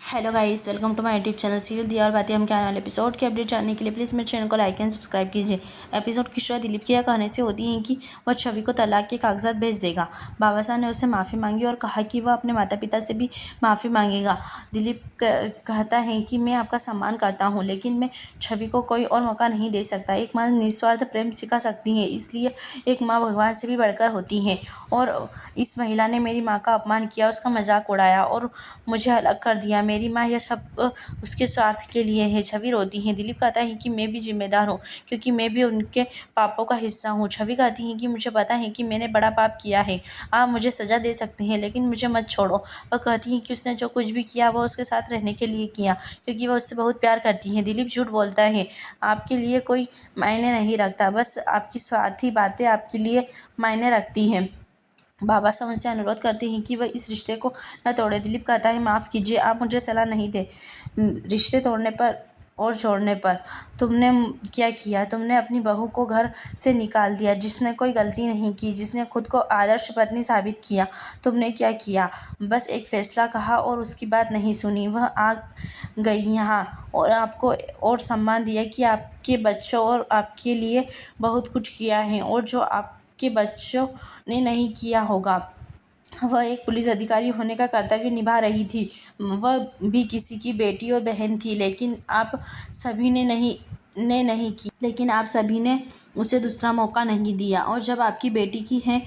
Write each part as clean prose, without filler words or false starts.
Hello guys, welcome to my YouTube channel serial दिया और बातें। हम क्या आने वाले एपिसोड के अपडेट जानने के लिए प्लीज़ मेरे चैनल को लाइक एंड सब्सक्राइब कीजिए। एपिसोड की शुरुआत दिलीप की यह कहने से होती है कि वह छवि को तलाक के कागजात भेज देगा। बाबा साहब ने उससे माफ़ी मांगी और कहा कि वह अपने माता पिता से भी माफ़ी मांगेगा। दिलीप कहता है कि मैं आपका सम्मान करता हूँ, लेकिन मैं छवि को कोई और मौका नहीं दे सकता। एक माँ निस्वार्थ प्रेम सिखा सकती है, इसलिए एक माँ भगवान से भी बढ़कर होती है। और इस महिला ने मेरी माँ का अपमान किया, उसका मजाक उड़ाया और मुझे अलग कर दिया। मेरी माँ यह सब उसके स्वार्थ के लिए है। छवि रोती है। दिलीप कहता है कि मैं भी जिम्मेदार हूँ, क्योंकि मैं भी उनके पापों का हिस्सा हूँ। छवि कहती है कि मुझे पता है कि मैंने बड़ा पाप किया है, आप मुझे सज़ा दे सकते हैं, लेकिन मुझे मत छोड़ो। वह कहती है कि उसने जो कुछ भी किया वह उसके साथ रहने के लिए किया, क्योंकि वह उससे बहुत प्यार करती है। दिलीप झूठ बोलता है, आपके लिए कोई मायने नहीं रखता, बस आपकी स्वार्थी बातें आपके लिए मायने रखती हैं। बाबा साहब उनसे अनुरोध करते हैं कि वह इस रिश्ते को न तोड़े। दिलीप कहता है, माफ़ कीजिए, आप मुझे सलाह नहीं दे। रिश्ते तोड़ने पर और छोड़ने पर तुमने क्या किया? तुमने अपनी बहू को घर से निकाल दिया, जिसने कोई गलती नहीं की, जिसने खुद को आदर्श पत्नी साबित किया। तुमने क्या किया? बस एक फैसला कहा और उसकी बात नहीं सुनी। वह आ गई यहाँ और आपको और सम्मान दिया कि आपके बच्चों और आपके लिए बहुत कुछ किया है, और जो आपके बच्चों ने नहीं किया होगा। वह एक पुलिस अधिकारी होने का कर्तव्य निभा रही थी, वह भी किसी की बेटी और बहन थी, लेकिन आप सभी ने नहीं की। लेकिन आप सभी ने उसे दूसरा मौका नहीं दिया, और जब आपकी बेटी की है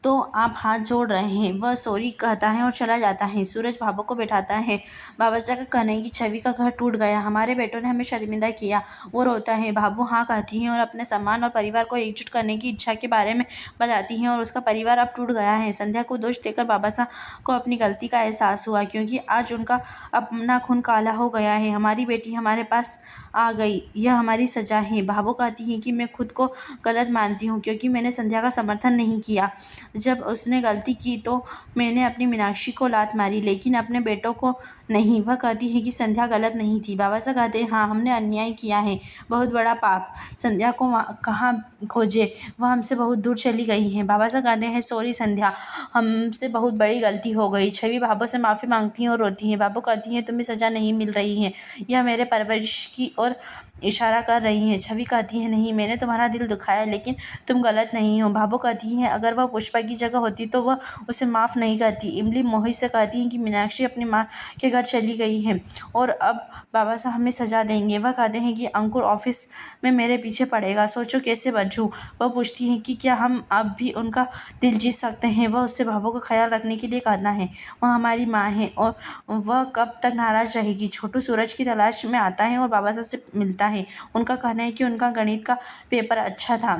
तो आप हाथ जोड़ रहे हैं। वह सॉरी कहता है और चला जाता है। सूरज बाबू को बैठाता है। बाबा साहब का कहना है कि छवि का घर टूट गया, हमारे बेटों ने हमें शर्मिंदा किया। वो रोता है। बाबू हाँ कहती हैं और अपने सम्मान और परिवार को एकजुट करने की इच्छा के बारे में बताती हैं, और उसका परिवार अब टूट गया है। संध्या को दोष देकर बाबा साहब को अपनी गलती का एहसास हुआ, क्योंकि आज उनका अपना खून काला हो गया है। हमारी बेटी हमारे पास आ गई, यह हमारी सजा है। बाबू कहती हैं कि मैं खुद को गलत मानती हूँ, क्योंकि मैंने संध्या का समर्थन नहीं किया। जब उसने गलती की तो मैंने अपनी मीनाक्षी को लात मारी, लेकिन अपने बेटों को नहीं। वह कहती है कि संध्या गलत नहीं थी। बाबा साहब कहते हैं, हाँ, हमने अन्याय किया है, बहुत बड़ा पाप। संध्या को कहाँ खोजे? वह हमसे बहुत दूर चली गई है। बाबा साहब कहते हैं, सॉरी संध्या, हमसे बहुत बड़ी गलती हो गई। छवि बाबू से माफ़ी मांगती हैं और रोती हैं। बाबू कहती हैं, तुम्हें सज़ा नहीं मिल रही है, यह मेरे परवरिश की ओर इशारा कर रही हैं। छवि कहती है, नहीं, मैंने तुम्हारा दिल दुखाया, लेकिन तुम गलत नहीं हो। बाबू कहती हैं, अगर वह पुष्पा की जगह होती तो वह उसे माफ़ नहीं करती। इमली मोहित से कहती हैं कि मीनाक्षी अपनी माँ के घर चली गई है और अब बाबा साहब हमें सज़ा देंगे। वह कहते हैं कि अंकुर ऑफिस में मेरे पीछे पड़ेगा, सोचो कैसे बचूं। वह पूछती हैं कि क्या हम अब भी उनका दिल जीत सकते हैं? वह उससे बाबू का ख्याल रखने के लिए कहना है, वह हमारी माँ है और वह कब तक नाराज़ रहेगी। छोटू सूरज की तलाश में आता है और बाबा साहब से मिलता है। उनका कहना है कि उनका गणित का पेपर अच्छा था,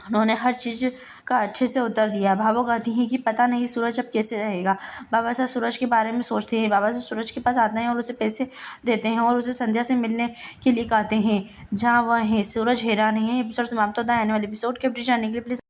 उन्होंने हर चीज़ का अच्छे से उत्तर दिया। भावो कहती हैं कि पता नहीं सूरज अब कैसे रहेगा। बाबा साहब सूरज के बारे में सोचते हैं। बाबा साहब सूरज के पास आते हैं और उसे पैसे देते हैं और उसे संध्या से मिलने के लिए कहते हैं, जहाँ वह है। सूरज हैरान है। एपिसोड समाप्त होता है। आने वाले एपिसोड के अपडेट जानने के लिए प्लीज़